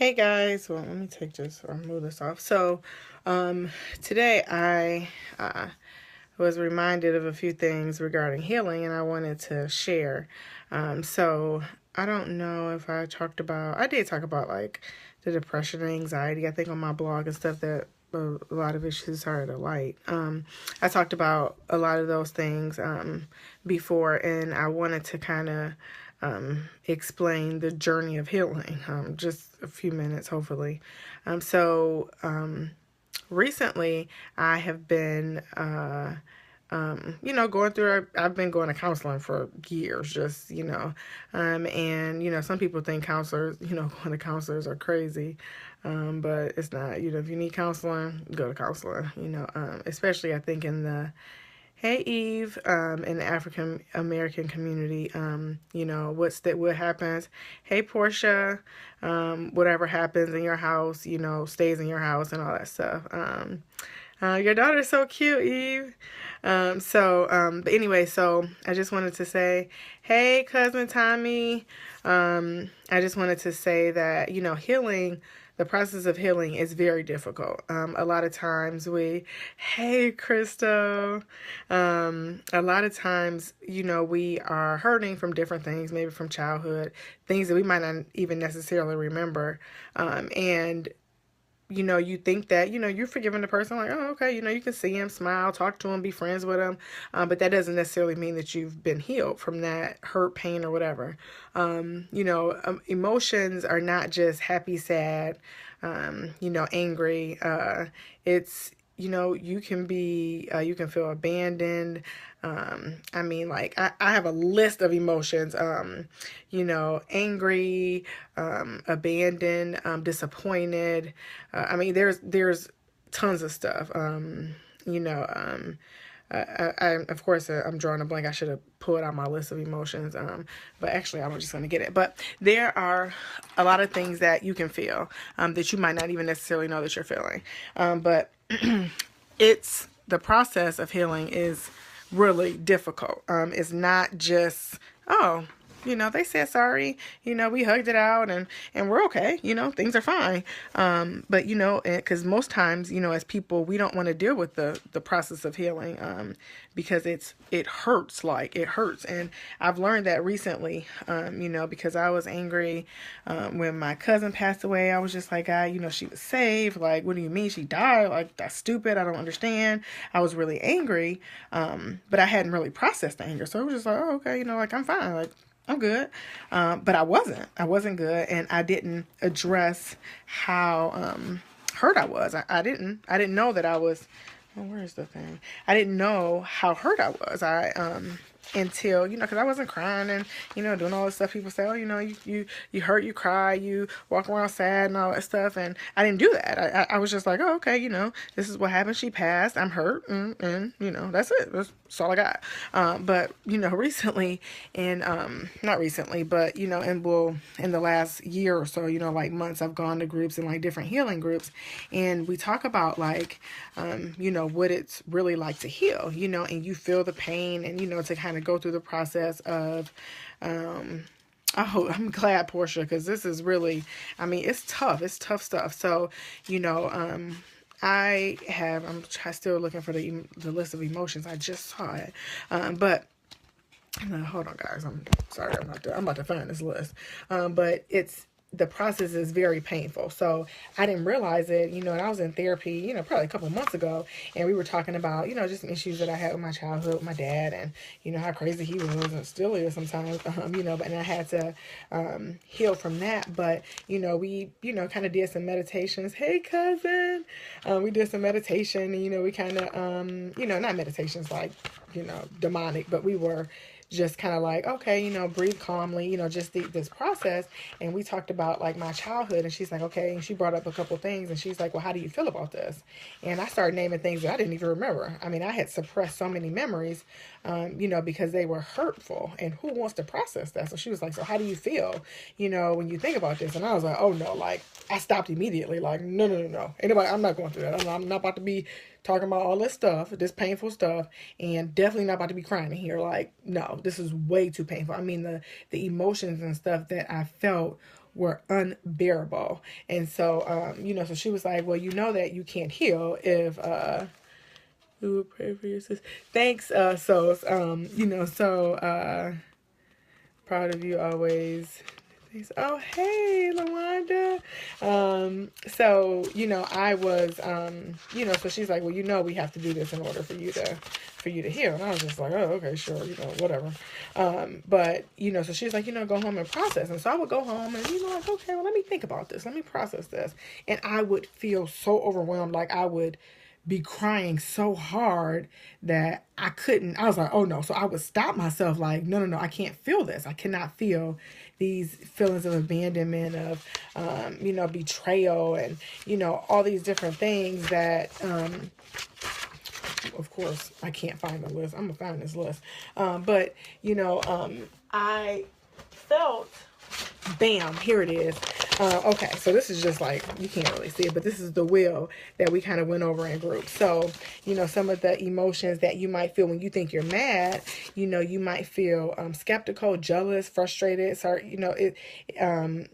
Hey guys, well, let me take this or move this off. Today I was reminded of a few things regarding healing, and I wanted to share. I don't know if I did talk about like the depression and anxiety, I think on my blog and stuff that a lot of issues are to light. I talked about a lot of those things before, and I wanted to kind of explain the journey of healing, just a few minutes, hopefully. Recently, I have been, going through, I've been going to counseling for years, and some people think counselors, going to counselors are crazy, but it's not. If you need counseling, go to counseling, especially I think in the Hey Eve, in the African American community, what happens? Hey Portia, whatever happens in your house, stays in your house and all that stuff. Your daughter's so cute, Eve. But anyway, so I just wanted to say, hey, cousin Tommy. I just wanted to say that, healing, the process of healing is very difficult. A lot of times hey, Crystal. A lot of times, we are hurting from different things, maybe from childhood, things that we might not even necessarily remember. And you think that, you're forgiving the person, like, oh, okay, you can see him, smile, talk to him, be friends with him. But that doesn't necessarily mean that you've been healed from that hurt, pain, or whatever. Emotions are not just happy, sad, angry. You can be, you can feel abandoned. I have a list of emotions, angry, abandoned, disappointed. There's tons of stuff. Of course, I'm drawing a blank. I should have pulled out my list of emotions, but actually, I'm just going to get it. But there are a lot of things that you can feel that you might not even necessarily know that you're feeling. But it's the process of healing is really difficult. It's not just, oh, they said sorry, we hugged it out and we're okay, things are fine. But, because most times, as people, we don't want to deal with the process of healing, because it hurts. And I've learned that recently, because I was angry, when my cousin passed away. I was just like, God, she was saved. Like, what do you mean she died? Like, that's stupid. I don't understand. I was really angry. But I hadn't really processed the anger. So I was just like, oh, okay, like, I'm fine. Like, I'm good. But I wasn't good. And I didn't address how hurt I was. I didn't know that I was, oh, where's the thing? I didn't know how hurt I was. Until, because I wasn't crying and, doing all the stuff people say, oh, you hurt, you cry, you walk around sad and all that stuff. And I didn't do that. I was just like, oh, okay, this is what happened. She passed. I'm hurt. And that's it. That's all I got. But, recently, and not recently, but, in the last year or so, like months, I've gone to groups and like different healing groups. And we talk about like, what it's really like to heal, and you feel the pain and, to kind of go through the process of, I'm glad, Portia, because this is really, it's tough. It's tough stuff. So, I'm still looking for the list of emotions. I just saw it. But hold on, guys. I'm sorry. I'm about to find this list. But the process is very painful. So I didn't realize it, and I was in therapy, probably a couple of months ago, and we were talking about, just some issues that I had with my childhood with my dad, and, how crazy he was and still is sometimes, and I had to heal from that. But, we, kind of did some meditations. Hey, cousin. We did some meditation, and, we kind of, not meditations like, demonic, but we were just kind of like, okay, breathe calmly, just this process. And we talked about like my childhood, and she's like, okay. And she brought up a couple things, and she's like, well, how do you feel about this? And I started naming things that I didn't even remember. I had suppressed so many memories, because they were hurtful, and who wants to process that? So she was like, so how do you feel, when you think about this? And I was like, oh no, like I stopped immediately. Like, no. Anybody, I'm not going through that. I'm not about to be talking about all this stuff, this painful stuff, and definitely not about to be crying in here. Like, no, this is way too painful. The emotions and stuff that I felt were unbearable. And so, so she was like, well, you know that you can't heal if, who would pray for your sister? Thanks, proud of you always. Oh, hey, Lawanda. I was, so she's like, well, we have to do this in order for you to heal. And I was just like, oh, okay, sure, whatever. But, so she's like, go home and process. And so I would go home and, like, okay, well, let me think about this. Let me process this. And I would feel so overwhelmed. Like I would be crying so hard that I was like, oh no. So I would stop myself like, no, I can't feel this. I cannot feel these feelings of abandonment, of, betrayal, and, all these different things that, of course, I can't find the list. I'm going to find this list. I felt, bam, here it is. Okay, so this is just like, you can't really see it, but this is the wheel that we kind of went over in group. So, some of the emotions that you might feel when you think you're mad, you might feel skeptical, jealous, frustrated. Sorry,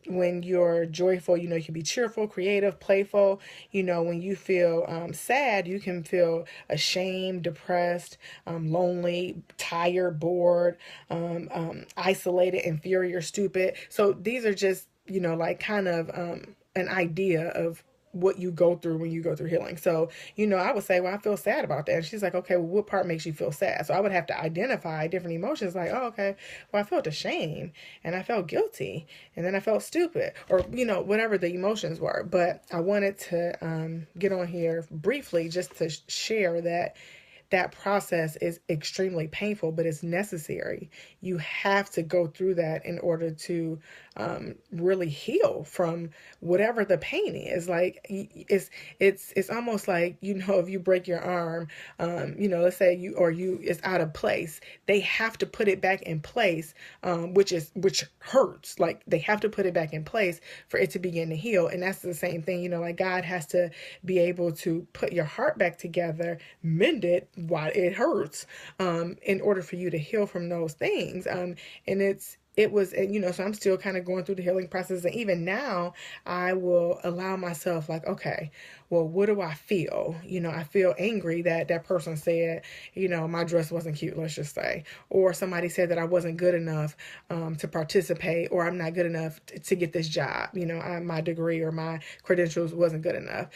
when you're joyful, you can be cheerful, creative, playful. When you feel sad, you can feel ashamed, depressed, lonely, tired, bored, isolated, inferior, stupid. So these are just, like kind of an idea of what you go through when you go through healing. So, I would say, well, I feel sad about that. And she's like, okay, well, what part makes you feel sad? So I would have to identify different emotions like, oh, okay, well, I felt ashamed and I felt guilty and then I felt stupid, or, whatever the emotions were. But I wanted to get on here briefly just to share that process is extremely painful, but it's necessary. You have to go through that in order to really heal from whatever the pain is. Like it's almost like, if you break your arm, let's say it's out of place, they have to put it back in place, which hurts. Like they have to put it back in place for it to begin to heal. And that's the same thing, like God has to be able to put your heart back together, mend it while it hurts, in order for you to heal from those things. And so I'm still kind of going through the healing process. And even now I will allow myself like, okay, well, what do I feel? I feel angry that that person said, my dress wasn't cute, let's just say, or somebody said that I wasn't good enough to participate, or I'm not good enough to get this job. My degree or my credentials wasn't good enough.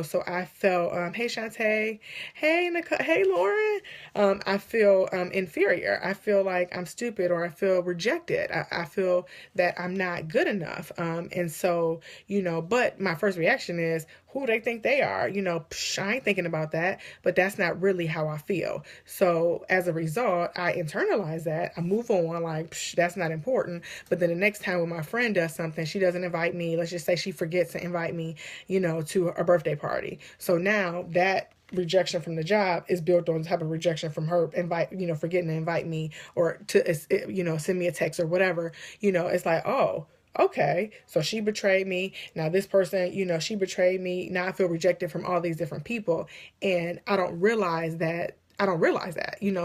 So I felt, hey, Shantae, hey, Nicole, hey, Lauren. I feel inferior. I feel like I'm stupid, or I feel rejected. I feel that I'm not good enough. And so, but my first reaction is, who they think they are, I ain't thinking about that, but that's not really how I feel. So as a result, I internalize that. I move on like, that's not important. But then the next time when my friend does something, she doesn't invite me. Let's just say she forgets to invite me, to a birthday party. So now that rejection from the job is built on the type of rejection from her forgetting to invite me, or to, send me a text or whatever. It's like, oh, okay, so she betrayed me. Now this person, she betrayed me. Now I feel rejected from all these different people. And I don't realize that.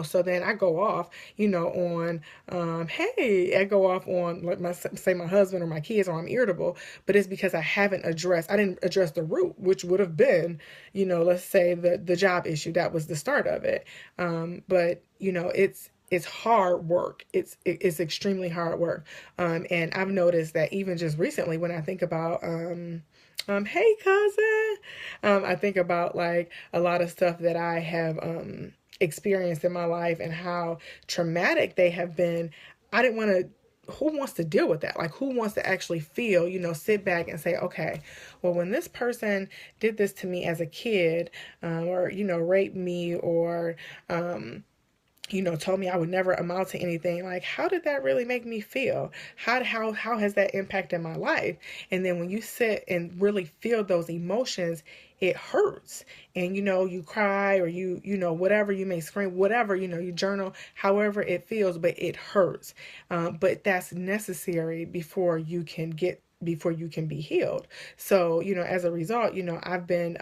So then I go off, on, I go off on, like my husband or my kids, or I'm irritable, but it's because I didn't address the root, which would have been, let's say the job issue. That was the start of it. But it's hard work. It's extremely hard work. And I've noticed that even just recently when I think about, hey cousin, I think about like a lot of stuff that I have, experienced in my life and how traumatic they have been. I didn't want to, who wants to deal with that? Like, who wants to actually feel, sit back and say, okay, well, when this person did this to me as a kid, or, raped me, or, told me I would never amount to anything. Like, how did that really make me feel? How has that impacted my life? And then when you sit and really feel those emotions, it hurts. And, you cry, or whatever, you may scream, whatever, you journal, however it feels, but it hurts. But that's necessary before you can get before you can be healed. So, as a result, I've been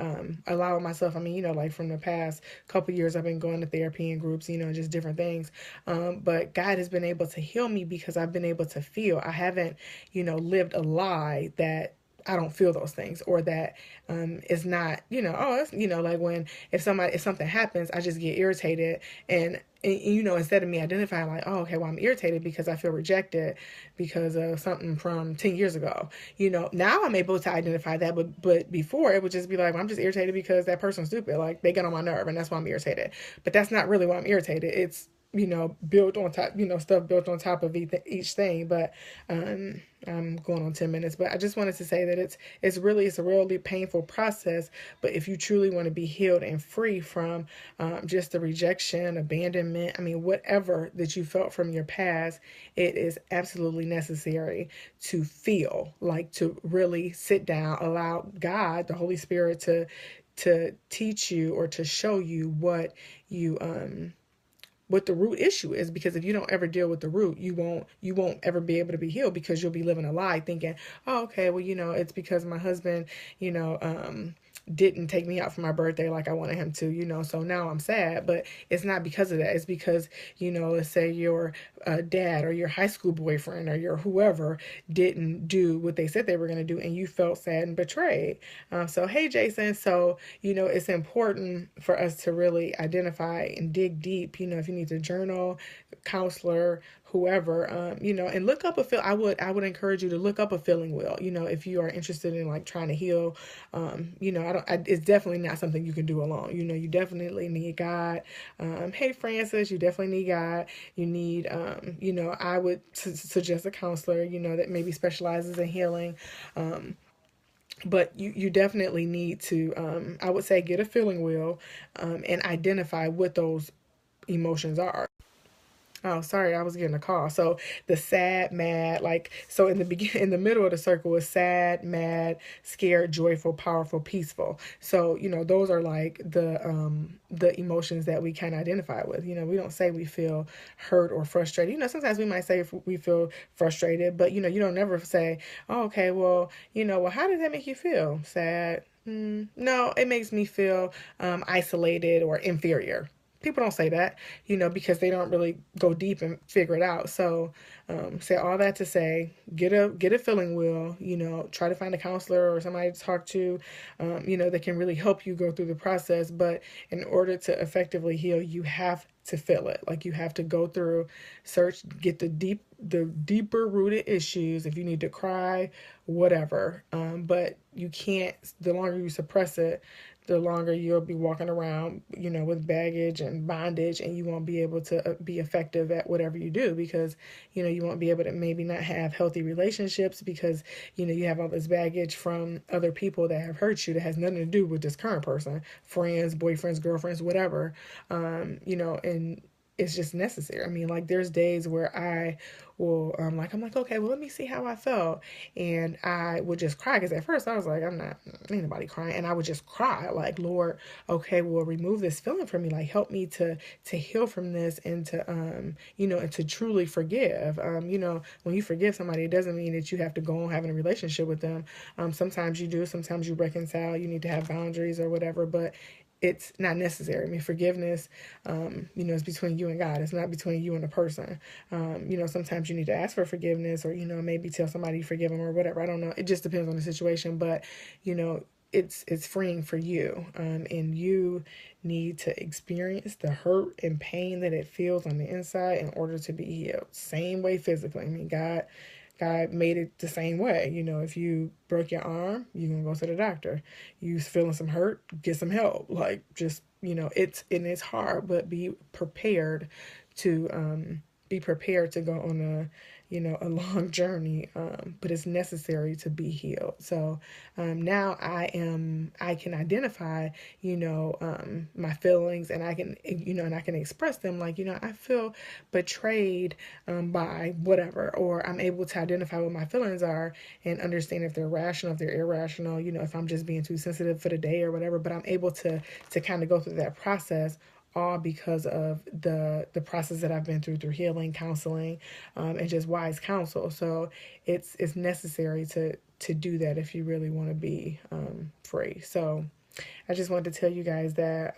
allowing myself, I mean, like from the past couple years, I've been going to therapy and groups, just different things. But God has been able to heal me because I've been able to feel. I haven't, lived a lie that I don't feel those things, or that is not, oh, it's, like when if something happens, I just get irritated, and instead of me identifying like, oh, okay, well, I'm irritated because I feel rejected because of something from 10 years ago. Now I'm able to identify that, but before it would just be like, well, I'm just irritated because that person's stupid, like they get on my nerve, and that's why I'm irritated. But that's not really why I'm irritated. It's built on top, stuff built on top of each thing. But I'm going on 10 minutes, but I just wanted to say that it's a really painful process. But if you truly want to be healed and free from just the rejection, abandonment, I mean, whatever that you felt from your past, it is absolutely necessary to feel, like to really sit down, allow God, the Holy Spirit, to teach you or to show you what the root issue is. Because if you don't ever deal with the root, you won't ever be able to be healed, because you'll be living a lie thinking, oh, okay, well, it's because my husband, didn't take me out for my birthday like I wanted him to, so now I'm sad. But it's not because of that. It's because, let's say your dad or your high school boyfriend or your whoever didn't do what they said they were going to do, and you felt sad and betrayed. So, hey, Jason. So, it's important for us to really identify and dig deep, if you need to journal, counselor, whoever, and look up I would encourage you to look up a feeling wheel, if you are interested in like trying to heal. It's definitely not something you can do alone. You definitely need God. Hey, Francis, you definitely need God. You need, I would suggest a counselor, that maybe specializes in healing. But you definitely need to, I would say, get a feeling wheel, and identify what those emotions are. Oh, sorry, I was getting a call. So the sad, mad, like, so in the beginning, in the middle of the circle is sad, mad, scared, joyful, powerful, peaceful. So, those are like the emotions that we can identify with. We don't say we feel hurt or frustrated. Sometimes we might say if we feel frustrated, but you don't never say, oh, okay, well, well, how did that make you feel? Sad. No, it makes me feel isolated or inferior. People don't say that, because they don't really go deep and figure it out. So, say all that to say, get a feeling wheel, try to find a counselor or somebody to talk to, that can really help you go through the process. But in order to effectively heal, you have to feel it. Like, you have to go through, search, get the deeper rooted issues. If you need to cry, whatever. But you can't, the longer you suppress it, the longer you'll be walking around, with baggage and bondage, and you won't be able to be effective at whatever you do, because, you won't be able to maybe not have healthy relationships because, you have all this baggage from other people that have hurt you that has nothing to do with this current person, friends, boyfriends, girlfriends, whatever, and it's just necessary. I mean, like, there's days where I will, I'm like, okay, well, let me see how I felt. And I would just cry, because at first I was like, ain't nobody crying. And I would just cry, like, Lord, okay, well, remove this feeling from me. Like, help me to heal from this, and to, and to truly forgive. When you forgive somebody, it doesn't mean that you have to go on having a relationship with them. Sometimes you do, sometimes you reconcile, you need to have boundaries or whatever, but it's not necessary. I mean, forgiveness, is between you and God. It's not between you and the person. Sometimes you need to ask for forgiveness, or, maybe tell somebody you forgive them or whatever. I don't know. It just depends on the situation, but, it's freeing for you. And you need to experience the hurt and pain that it feels on the inside in order to be healed. Same way physically. I mean, God made it the same way. If you broke your arm, you're going to go to the doctor. You feeling some hurt, get some help. Like, just, it's hard, but be prepared to go on a long journey. But it's necessary to be healed. So, now I can identify, my feelings, and I can, and I can express them, like, I feel betrayed, by whatever, or I'm able to identify what my feelings are and understand if they're rational, if they're irrational, if I'm just being too sensitive for the day or whatever. But I'm able to kind of go through that process, all because of the process that I've been through healing, counseling, and just wise counsel. So it's necessary to do that if you really want to be free. So I just wanted to tell you guys that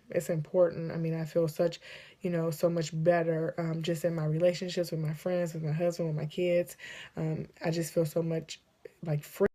it's important. I mean, I feel such, so much better just in my relationships with my friends, with my husband, with my kids. I just feel so much like free.